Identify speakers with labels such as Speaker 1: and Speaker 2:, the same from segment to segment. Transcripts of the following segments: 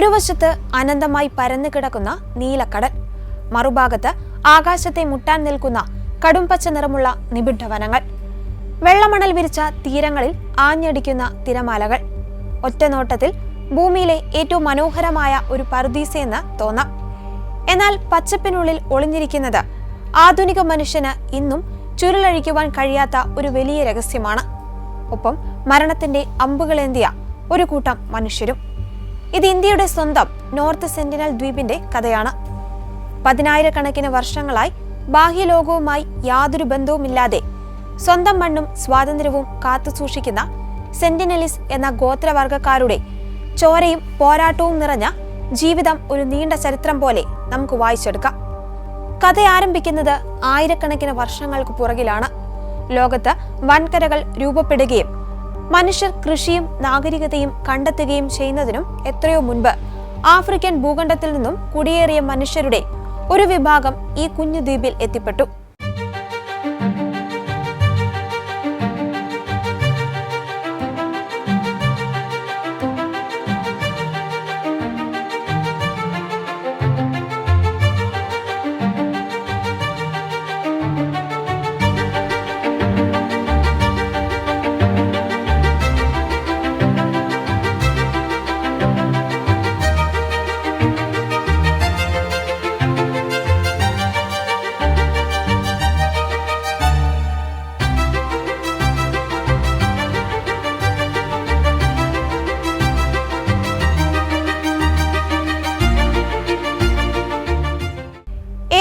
Speaker 1: ഒരു വശത്ത് അനന്തമായി പരന്നു കിടക്കുന്ന നീലക്കടൽ, മറുഭാഗത്ത് ആകാശത്തെ മുട്ടാൻ നിൽക്കുന്ന കടുംപച്ച നിറമുള്ള നിബിഡ വനങ്ങൾ, വെള്ളമണൽ വിരിച്ച തീരങ്ങളിൽ ആഞ്ഞടിക്കുന്ന തിരമാലകൾ. ഒറ്റനോട്ടത്തിൽ ഭൂമിയിലെ ഏറ്റവും മനോഹരമായ ഒരു പറുദീസയെന്ന് തോന്നാം. എന്നാൽ പച്ചപ്പിനുള്ളിൽ ഒളിഞ്ഞിരിക്കുന്നത് ആധുനിക മനുഷ്യന് ഇന്നും ചുരുളഴിക്കുവാൻ കഴിയാത്ത ഒരു വലിയ രഹസ്യമാണ്. ഒപ്പം മരണത്തിന്റെ അമ്പുകളേന്തിയ ഒരു കൂട്ടം മനുഷ്യരും. ഇത് ഇന്ത്യയുടെ സ്വന്തം നോർത്ത് സെന്റിനൽ ദ്വീപിന്റെ കഥയാണ്. 10,000-കണക്കിന് വർഷങ്ങളായി ബാഹ്യലോകവുമായി യാതൊരു ബന്ധവുമില്ലാതെ സ്വന്തം മണ്ണും സ്വാതന്ത്ര്യവും കാത്തുസൂക്ഷിക്കുന്ന സെന്റിനലിസ് എന്ന ഗോത്രവർഗക്കാരുടെ ചോരയും പോരാട്ടവും നിറഞ്ഞ ജീവിതം ഒരു നീണ്ട ചരിത്രം പോലെ നമുക്ക് വായിച്ചെടുക്കാം. കഥ ആരംഭിക്കുന്നത് ആയിരക്കണക്കിന് വർഷങ്ങൾക്ക് പുറകിലാണ്. ലോകത്ത് വൻകരകൾ രൂപപ്പെടുകയും മനുഷ്യർ കൃഷിയും നാഗരികതയും കണ്ടെത്തുകയും ചെയ്യുന്നതിനും എത്രയോ മുൻപ് ആഫ്രിക്കൻ ഭൂഖണ്ഡത്തിൽ നിന്നും കുടിയേറിയ മനുഷ്യരുടെ ഒരു വിഭാഗം ഈ കുഞ്ഞു ദ്വീപിൽ എത്തിപ്പെട്ടു.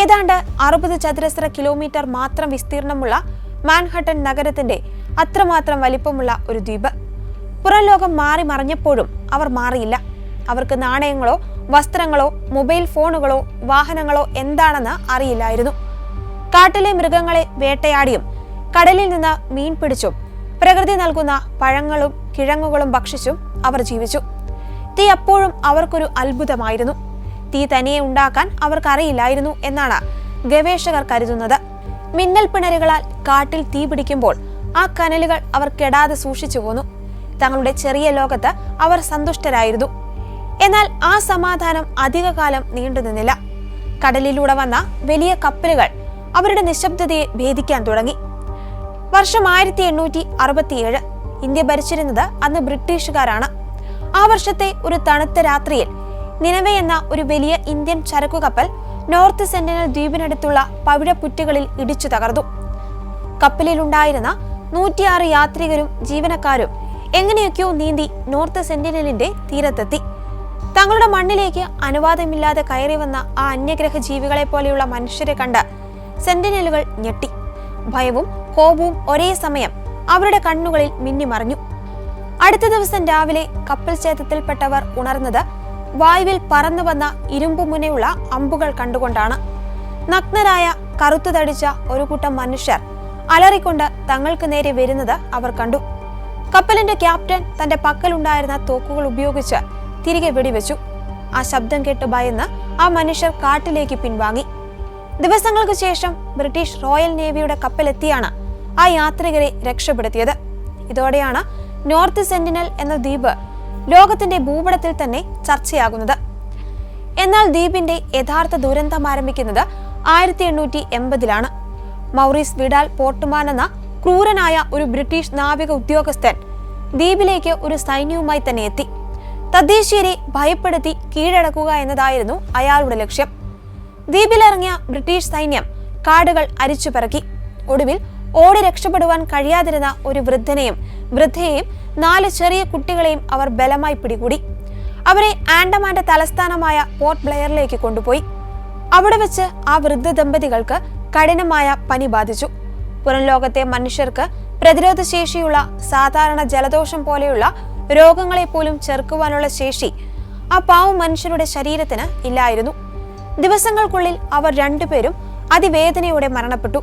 Speaker 1: ഏതാണ്ട് 60 ചതുരശ്ര കിലോമീറ്റർ മാത്രം വിസ്തീർണമുള്ള മാൻഹട്ടൻ നഗരത്തിന്റെ അത്രമാത്രം വലിപ്പമുള്ള ഒരു ദ്വീപ്. പുറം ലോകം മാറി മറിഞ്ഞപ്പോഴും അവർ മാറിയില്ല. അവർക്ക് നാണയങ്ങളോ വസ്ത്രങ്ങളോ മൊബൈൽ ഫോണുകളോ വാഹനങ്ങളോ എന്താണെന്ന് അറിയില്ലായിരുന്നു. കാട്ടിലെ മൃഗങ്ങളെ വേട്ടയാടിയും കടലിൽ നിന്ന് മീൻ പിടിച്ചും പ്രകൃതി നൽകുന്ന പഴങ്ങളും കിഴങ്ങുകളും ഭക്ഷിച്ചും അവർ ജീവിച്ചു. തീ അപ്പോഴും അവർക്കൊരു അത്ഭുതമായിരുന്നു. തീ തനിയെ ഉണ്ടാക്കാൻ അവർക്കറിയില്ലായിരുന്നു എന്നാണ് ഗവേഷകർ കരുതുന്നത്. മിന്നൽ പിണരുകളാൽ കാട്ടിൽ തീ പിടിക്കുമ്പോൾ ആ കനലുകൾ അവർ കെടാതെ സൂക്ഷിച്ചു പോന്നു. തങ്ങളുടെ ചെറിയ ലോകത്ത് അവർ സന്തുഷ്ടരായിരുന്നു. എന്നാൽ ആ സമാധാനം അധികകാലം നീണ്ടുനിന്നില്ല. കടലിലൂടെ വന്ന വലിയ കപ്പലുകൾ അവരുടെ നിശബ്ദതയെ ഭേദിക്കാൻ തുടങ്ങി. വർഷം 1867. ഇന്ത്യ ഭരിച്ചിരുന്നത് അന്ന് ബ്രിട്ടീഷുകാരാണ്. ആ വർഷത്തെ ഒരു തണുത്ത രാത്രിയിൽ നിനവെ എന്ന ഒരു വലിയ ഇന്ത്യൻ ചരക്കു കപ്പൽ നോർത്ത് സെന്റിനൽ ദ്വീപിനടുത്തുള്ള പവിഴപ്പുറ്റുകളിൽ ഇടിച്ചു തകർന്നു. കപ്പലിലുണ്ടായിരുന്ന 106 യാത്രികരും ജീവനക്കാരും എങ്ങനെയൊക്കെയോ നീന്തി നോർത്ത് സെന്റിനലിന്റെ തീരത്തെത്തി. തങ്ങളുടെ മണ്ണിലേക്ക് അനുവാദമില്ലാതെ കയറി വന്ന ആ അന്യഗ്രഹ ജീവികളെ പോലെയുള്ള മനുഷ്യരെ കണ്ട് സെന്റിനലുകൾ ഞെട്ടി. ഭയവും കോപവും ഒരേ സമയം അവരുടെ കണ്ണുകളിൽ മിന്നിമറഞ്ഞു. അടുത്ത ദിവസം രാവിലെ കപ്പൽ ചേതത്തിൽപ്പെട്ടവർ ഉണർന്നത് വായുവിൽ പറന്നു വന്ന ഇരുമ്പുമുനയുള്ള അമ്പുകൾ കണ്ടുകൊണ്ടാണ്. നഗ്നരായ കറുത്തു തടിച്ച ഒരു കൂട്ടം മനുഷ്യർ അലറിക്കൊണ്ട് തങ്ങൾക്ക് നേരെ വരുന്നത് അവർ കണ്ടു. കപ്പലിന്റെ ക്യാപ്റ്റൻ തന്റെ പക്കലുണ്ടായിരുന്ന തോക്കുകൾ ഉപയോഗിച്ച് തിരികെ വെടിവെച്ചു. ആ ശബ്ദം കേട്ട് ഭയന്ന് ആ മനുഷ്യർ കാട്ടിലേക്ക് പിൻവാങ്ങി. ദിവസങ്ങൾക്ക് ശേഷം ബ്രിട്ടീഷ് റോയൽ നേവിയുടെ കപ്പലെത്തിയാണ് ആ യാത്രികരെ രക്ഷപ്പെടുത്തിയത്. ഇതോടെയാണ് നോർത്ത് സെന്റിനൽ എന്ന ദ്വീപ് ലോകത്തിന്റെ ഭൂപടത്തിൽ തന്നെ ചർച്ചയാകുന്നത്. എന്നാൽ ദ്വീപിന്റെ യഥാർത്ഥ ദുരന്തം ആരംഭിക്കുന്നത് 1880-ലാണ്. മൗറീസ് വിഡാൽ പോർട്ടുമാൻ എന്ന ക്രൂരനായ ഒരു ബ്രിട്ടീഷ് നാവിക ഉദ്യോഗസ്ഥൻ ദ്വീപിലേക്ക് ഒരു സൈന്യവുമായി തന്നെ എത്തി. തദ്ദേശീയരെ ഭയപ്പെടുത്തി കീഴടക്കുക എന്നതായിരുന്നു അയാളുടെ ലക്ഷ്യം. ദ്വീപിലിറങ്ങിയ ബ്രിട്ടീഷ് സൈന്യം കാടുകൾ അരിച്ചുപെറുക്കി. ഒടുവിൽ ഓടി രക്ഷപ്പെടുവാൻ കഴിയാതിരുന്ന ഒരു വൃദ്ധയെയും 4 ചെറിയ കുട്ടികളെയും അവർ ബലമായി പിടികൂടി. അവരെ ആൻഡമാന്റെ തലസ്ഥാനമായ പോർട്ട് ബ്ലെയറിലേക്ക് കൊണ്ടുപോയി. അവിടെ വെച്ച് ആ വൃദ്ധ ദമ്പതികൾക്ക് കഠിനമായ പനി ബാധിച്ചു. പുറം ലോകത്തെ മനുഷ്യർക്ക് പ്രതിരോധശേഷിയുള്ള സാധാരണ ജലദോഷം പോലെയുള്ള രോഗങ്ങളെ പോലും ചെറുക്കുവാനുള്ള ശേഷി ആ പാവം മനുഷ്യരുടെ ശരീരത്തിന് ഇല്ലായിരുന്നു. ദിവസങ്ങൾക്കുള്ളിൽ അവർ 2 പേരും അതിവേദനയോടെ മരണപ്പെട്ടു.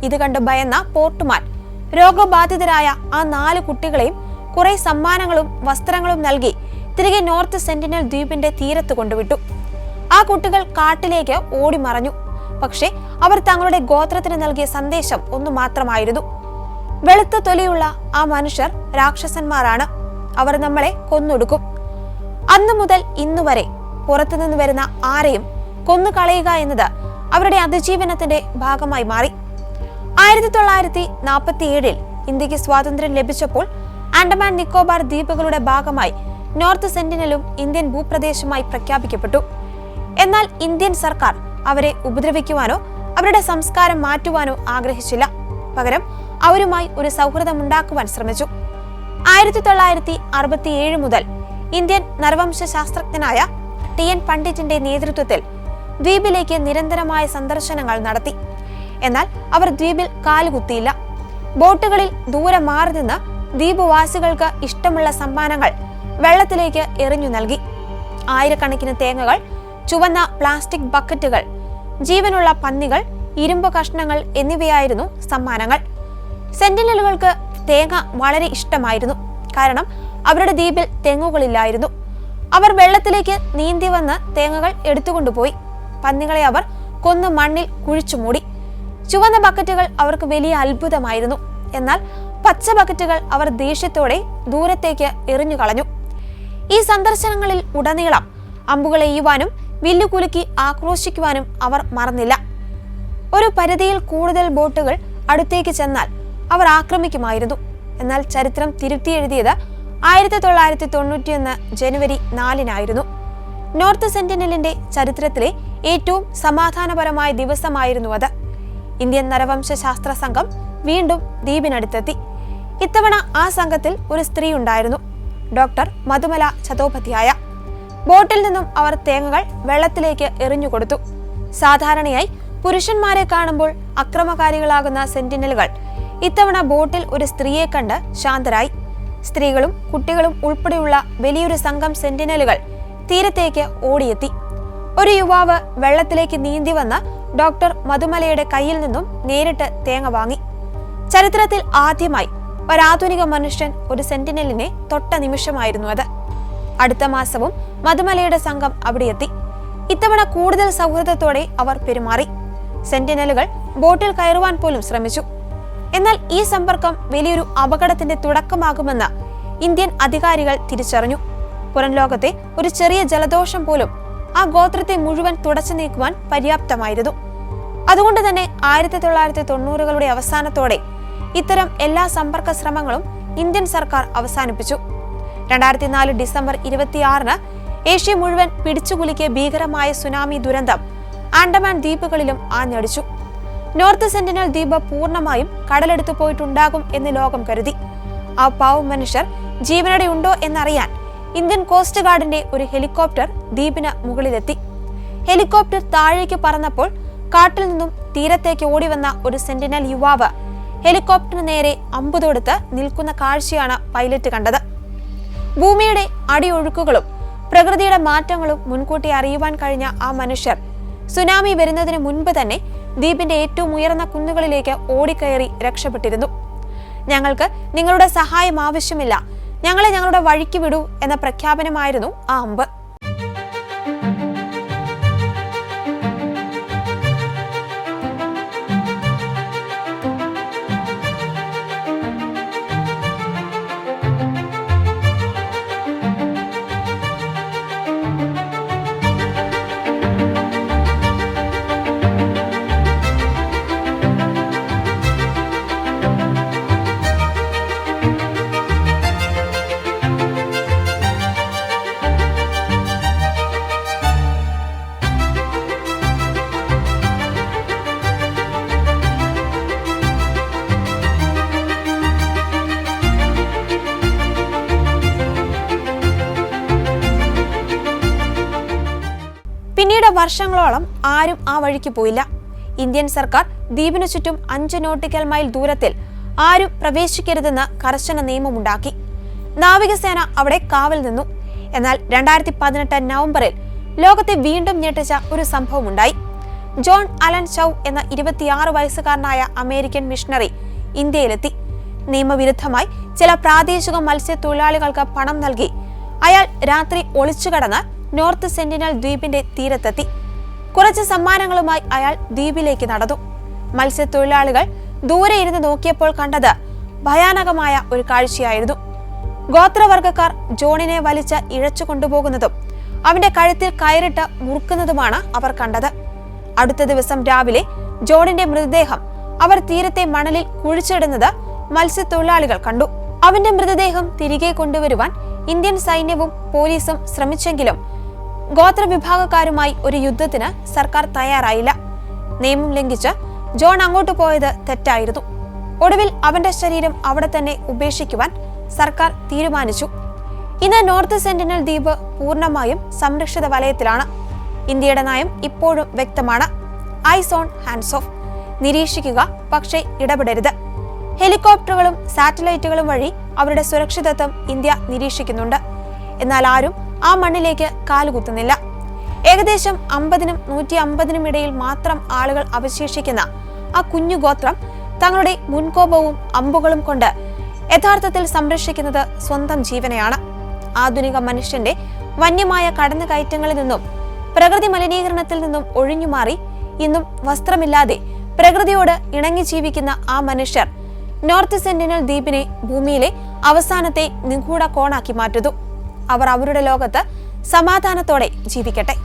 Speaker 1: ഇത് കണ്ട് ഭയന്ന പോർട്ടുമാൻ രോഗബാധിതരായ ആ 4 കുട്ടികളെയും കുറെ സമ്മാനങ്ങളും വസ്ത്രങ്ങളും നൽകി തിരികെ നോർത്ത് സെന്റിനൽ ദ്വീപിന്റെ തീരത്ത് കൊണ്ടുവിട്ടു. ആ കുട്ടികൾ കാട്ടിലേക്ക് ഓടി മറഞ്ഞു. പക്ഷേ അവർ തങ്ങളുടെ ഗോത്രത്തിന് നൽകിയ സന്ദേശം ഒന്നു മാത്രമായിരുന്നു: വെളുത്ത തൊലിയുള്ള ആ മനുഷ്യർ രാക്ഷസന്മാരാണ്, അവർ നമ്മളെ കൊന്നൊടുക്കും. അന്നു മുതൽ ഇന്നുവരെ പുറത്തുനിന്ന് വരുന്ന ആരെയും കൊന്നു കളയുക എന്നത് അവരുടെ അതിജീവനത്തിന്റെ ഭാഗമായി മാറി. 1947 ഇന്ത്യക്ക് സ്വാതന്ത്ര്യം ലഭിച്ചപ്പോൾ ആൻഡമാൻ നിക്കോബാർ ദ്വീപുകളുടെ ഭാഗമായി നോർത്ത് സെന്റിനലും ഇന്ത്യൻ ഭൂപ്രദേശമായി പ്രഖ്യാപിക്കപ്പെട്ടു. എന്നാൽ ഇന്ത്യൻ സർക്കാർ അവരെ ഉപദ്രവിക്കുവാനോ അവരുടെ സംസ്കാരം മാറ്റുവാനോ ആഗ്രഹിച്ചില്ല. പകരം അവരുമായി ഒരു സൗഹൃദമുണ്ടാക്കുവാൻ ശ്രമിച്ചു. 1967 മുതൽ ഇന്ത്യൻ നരവംശ ശാസ്ത്രജ്ഞനായ TN പണ്ഡിറ്റിന്റെ നേതൃത്വത്തിൽ ദ്വീപിലേക്ക് നിരന്തരമായ സന്ദർശനങ്ങൾ നടത്തി. എന്നാൽ അവർ ദ്വീപിൽ കാലുകുത്തിയില്ല. ബോട്ടുകളിൽ ദൂരെ മാറി നിന്ന് ദ്വീപുവാസികൾക്ക് ഇഷ്ടമുള്ള സമ്മാനങ്ങൾ വെള്ളത്തിലേക്ക് എറിഞ്ഞു നൽകി. ആയിരക്കണക്കിന് തേങ്ങകൾ, ചുവന്ന പ്ലാസ്റ്റിക് ബക്കറ്റുകൾ, ജീവനുള്ള പന്നികൾ, ഇരുമ്പ് കഷ്ണങ്ങൾ എന്നിവയായിരുന്നു സമ്മാനങ്ങൾ. സെന്റിനലുകൾക്ക് തേങ്ങ വളരെ ഇഷ്ടമായിരുന്നു. കാരണം അവരുടെ ദ്വീപിൽ തെങ്ങുകളില്ലായിരുന്നു. അവർ വെള്ളത്തിലേക്ക് നീന്തി വന്ന് തേങ്ങകൾ എടുത്തുകൊണ്ടുപോയി. പന്നികളെ അവർ കൊന്നു മണ്ണിൽ കുഴിച്ചു മൂടി. ചുവന്ന ബക്കറ്റുകൾ അവർക്ക് വലിയ അത്ഭുതമായിരുന്നു. എന്നാൽ പച്ച ബക്കറ്റുകൾ അവർ ദേഷ്യത്തോടെ ദൂരത്തേക്ക് എറിഞ്ഞു കളഞ്ഞു. ഈ സന്ദർശനങ്ങളിൽ ഉടനീളം അമ്പുകൾ എയ്യുവാനും വില്ലുകുലുക്കി ആക്രോശിക്കുവാനും അവർ മറന്നില്ല. ഒരു പരിധിയിൽ കൂടുതൽ ബോട്ടുകൾ അടുത്തേക്ക് ചെന്നാൽ അവർ ആക്രമിക്കുമായിരുന്നു. എന്നാൽ ചരിത്രം തിരുത്തിയെഴുതിയത് 1991 ജനുവരി 4 നോർത്ത് സെന്റിനലിന്റെ ചരിത്രത്തിലെ ഏറ്റവും സമാധാനപരമായ ദിവസമായിരുന്നു അത്. ഇന്ത്യൻ നരവംശ ശാസ്ത്ര സംഘം വീണ്ടും ദ്വീപിനടുത്തെത്തി. ഇത്തവണ ആ സംഘത്തിൽ ഒരു സ്ത്രീ ഉണ്ടായിരുന്നു, ഡോക്ടർ മധുമല ചതോപാധ്യായ. ബോട്ടിൽ നിന്നും അവർ തേങ്ങകൾ വെള്ളത്തിലേക്ക് എറിഞ്ഞുകൊടുത്തു. സാധാരണയായി പുരുഷന്മാരെ കാണുമ്പോൾ അക്രമകാരികളാകുന്ന സെന്റിനലുകൾ ഇത്തവണ ബോട്ടിൽ ഒരു സ്ത്രീയെ കണ്ട് ശാന്തരായി. സ്ത്രീകളും കുട്ടികളും ഉൾപ്പെടെയുള്ള വലിയൊരു സംഘം സെന്റിനലുകൾ തീരത്തേക്ക് ഓടിയെത്തി. ഒരു യുവാവ് വെള്ളത്തിലേക്ക് നീന്തി വന്ന ഡോക്ടർ മധുമലയുടെ കയ്യിൽ നിന്നും നേരിട്ട് തേങ്ങ വാങ്ങി. ചരിത്രത്തിൽ ആദ്യമായി ഒരാധുനിക മനുഷ്യൻ ഒരു സെന്റിനലിനെ തൊട്ട നിമിഷമായിരുന്നു അത്. അടുത്ത മാസവും മധുമലയുടെ സംഘം അവിടെ എത്തി. ഇത്തവണ കൂടുതൽ സൗഹൃദത്തോടെ അവർ പെരുമാറി. സെന്റിനലുകൾ ബോട്ടിൽ കയറുവാൻ പോലും ശ്രമിച്ചു. എന്നാൽ ഈ സമ്പർക്കം വലിയൊരു അപകടത്തിന്റെ തുടക്കമാകുമെന്ന് ഇന്ത്യൻ അധികാരികൾ തിരിച്ചറിഞ്ഞു. പുറം ലോകത്തെ ഒരു ചെറിയ ജലദോഷം പോലും ആ ഗോത്രത്തെ മുഴുവൻ തുടച്ചു നീക്കുവാൻ പര്യാപ്തമായിരുന്നു. അതുകൊണ്ട് തന്നെ 1990കളുടെ അവസാനത്തോടെ ഇത്തരം എല്ലാ സമ്പർക്ക ശ്രമങ്ങളും ഇന്ത്യൻ സർക്കാർ അവസാനിപ്പിച്ചു. 2004 ഡിസംബർ 26 ഏഷ്യ മുഴുവൻ പിടിച്ചുകുലുക്കിയ ഭീകരമായ സുനാമി ദുരന്തം ആൻഡമാൻ ദ്വീപുകളിലും ആഞ്ഞടിച്ചു. നോർത്ത് സെന്റിനൽ ദ്വീപ് പൂർണ്ണമായും കടലെടുത്തു പോയിട്ടുണ്ടാകും എന്ന് ലോകം കരുതി. ആ പാവം മനുഷ്യർ ജീവനോടെ ഉണ്ടോ എന്നറിയാൻ ഇന്ത്യൻ കോസ്റ്റ് ഗാർഡിന്റെ ഒരു ഹെലികോപ്റ്റർ ദ്വീപിന് മുകളിലെത്തി. ഹെലികോപ്റ്റർ താഴേക്ക് പറന്നപ്പോൾ കാട്ടിൽ നിന്നും തീരത്തേക്ക് ഓടിവന്ന ഒരു സെന്റിനൽ യുവാവ് ഹെലികോപ്റ്ററിന് നേരെ അമ്പു തൊടുത്ത് നിൽക്കുന്ന കാഴ്ചയാണ് പൈലറ്റ് കണ്ടത്. ഭൂമിയുടെ അടിയൊഴുക്കുകളും പ്രകൃതിയുടെ മാറ്റങ്ങളും മുൻകൂട്ടി അറിയുവാൻ കഴിഞ്ഞ ആ മനുഷ്യർ സുനാമി വരുന്നതിന് മുൻപ് തന്നെ ദ്വീപിന്റെ ഏറ്റവും ഉയർന്ന കുന്നുകളിലേക്ക് ഓടിക്കയറി രക്ഷപ്പെട്ടിരുന്നു. ഞങ്ങൾക്ക് നിങ്ങളുടെ സഹായം ആവശ്യമില്ല, ഞങ്ങളെ ഞങ്ങളുടെ വഴിക്ക് വിടൂ എന്ന പ്രഖ്യാപനമായിരുന്നു ആ അമ്പ്. പിന്നീട് വർഷങ്ങളോളം ആരും ആ വഴിക്ക് പോയില്ല. ഇന്ത്യൻ സർക്കാർ ദ്വീപിനു ചുറ്റും 5 നോട്ടിക്കൽ മൈൽ ദൂരത്തിൽ ആരും പ്രവേശിക്കരുതെന്ന് കർശന നിയമമുണ്ടാക്കി. നാവികസേന അവിടെ കാവൽ നിന്നു. എന്നാൽ 2018 നവംബറിൽ ലോകത്തെ വീണ്ടും ഞെട്ടിച്ച ഒരു സംഭവമുണ്ടായി. ജോൺ അലൻ ചൗ എന്ന 26 വയസ്സുകാരനായ അമേരിക്കൻ മിഷണറി ഇന്ത്യയിലെത്തി. നിയമവിരുദ്ധമായി ചില പ്രാദേശിക മത്സ്യത്തൊഴിലാളികൾക്ക് പണം നൽകി അയാൾ രാത്രി ഒളിച്ചുകടന്ന് നോർത്ത് സെന്റിനൽ ദ്വീപിന്റെ തീരത്തെത്തി. കുറച്ച് സമ്മാനങ്ങളുമായി അയാൾ ദ്വീപിലേക്ക് നടന്നു. മത്സ്യത്തൊഴിലാളികൾ ദൂരെ ഇരുന്ന് നോക്കിയപ്പോൾ കണ്ടത് ഭയാനകമായ ഒരു കാഴ്ചയായിരുന്നു. ഗോത്രവർഗക്കാർ ജോണിനെ വലിച്ച് ഇഴച്ചു കൊണ്ടുപോകുന്നതും അവന്റെ കഴുത്തിൽ കയറിട്ട് മുറുക്കുന്നതുമാണ് അവർ കണ്ടത്. അടുത്ത ദിവസം രാവിലെ ജോണിന്റെ മൃതദേഹം അവർ തീരത്തെ മണലിൽ കുഴിച്ചിടുന്നത് മത്സ്യത്തൊഴിലാളികൾ കണ്ടു. അവന്റെ മൃതദേഹം തിരികെ കൊണ്ടുവരുവാൻ ഇന്ത്യൻ സൈന്യവും പോലീസും ശ്രമിച്ചെങ്കിലും ഗോത്രവിഭാഗക്കാരുമായി ഒരു യുദ്ധത്തിന് സർക്കാർ തയ്യാറായില്ല. നിയമം ലംഘിച്ച് ജോൺ അങ്ങോട്ട് പോയത് തെറ്റായിരുന്നു. ഒടുവിൽ അവന്റെ ശരീരം അവിടെ തന്നെ ഉപേക്ഷിക്കുവാൻ സർക്കാർ തീരുമാനിച്ചു. ഇന്ന് നോർത്ത് സെന്റിനൽ ദ്വീപ് പൂർണ്ണമായും സംരക്ഷിത വലയത്തിലാണ്. ഇന്ത്യയുടെ നയം ഇപ്പോഴും വ്യക്തമാണ്. Ice on hands of. നിരീക്ഷിക്കുക, പക്ഷേ ഇടപെടരുത്. ഹെലികോപ്റ്ററുകളും സാറ്റലൈറ്റുകളും വഴി അവരുടെ സുരക്ഷിതത്വം ഇന്ത്യ നിരീക്ഷിക്കുന്നുണ്ട്. എന്നാൽ ആരും ആ മണ്ണിലേക്ക് കാലുകുത്തുന്നില്ല. ഏകദേശം 50-നും 150-നും ഇടയിൽ മാത്രം ആളുകൾ അവശേഷിക്കുന്ന ആ കുഞ്ഞു ഗോത്രം തങ്ങളുടെ മുൻകോപവും അമ്പുകളും കൊണ്ട് യഥാർത്ഥത്തിൽ സംരക്ഷിക്കുന്നത് സ്വന്തം ജീവനെയാണ്. ആധുനിക മനുഷ്യന്റെ വന്യമായ കടന്നുകയറ്റങ്ങളിൽ നിന്നും പ്രകൃതി മലിനീകരണത്തിൽ നിന്നും ഒഴിഞ്ഞുമാറി ഇന്നും വസ്ത്രമില്ലാതെ പ്രകൃതിയോട് ഇണങ്ങി ജീവിക്കുന്ന ആ മനുഷ്യർ നോർത്ത് സെന്റിനൽ ദ്വീപിനെ ഭൂമിയിലെ അവസാനത്തെ നിഗൂഢ കോണാക്കി മാറ്റുന്നു. അവർ അവരുടെ ലോകത്ത് സമാധാനത്തോടെ ജീവിക്കട്ടെ.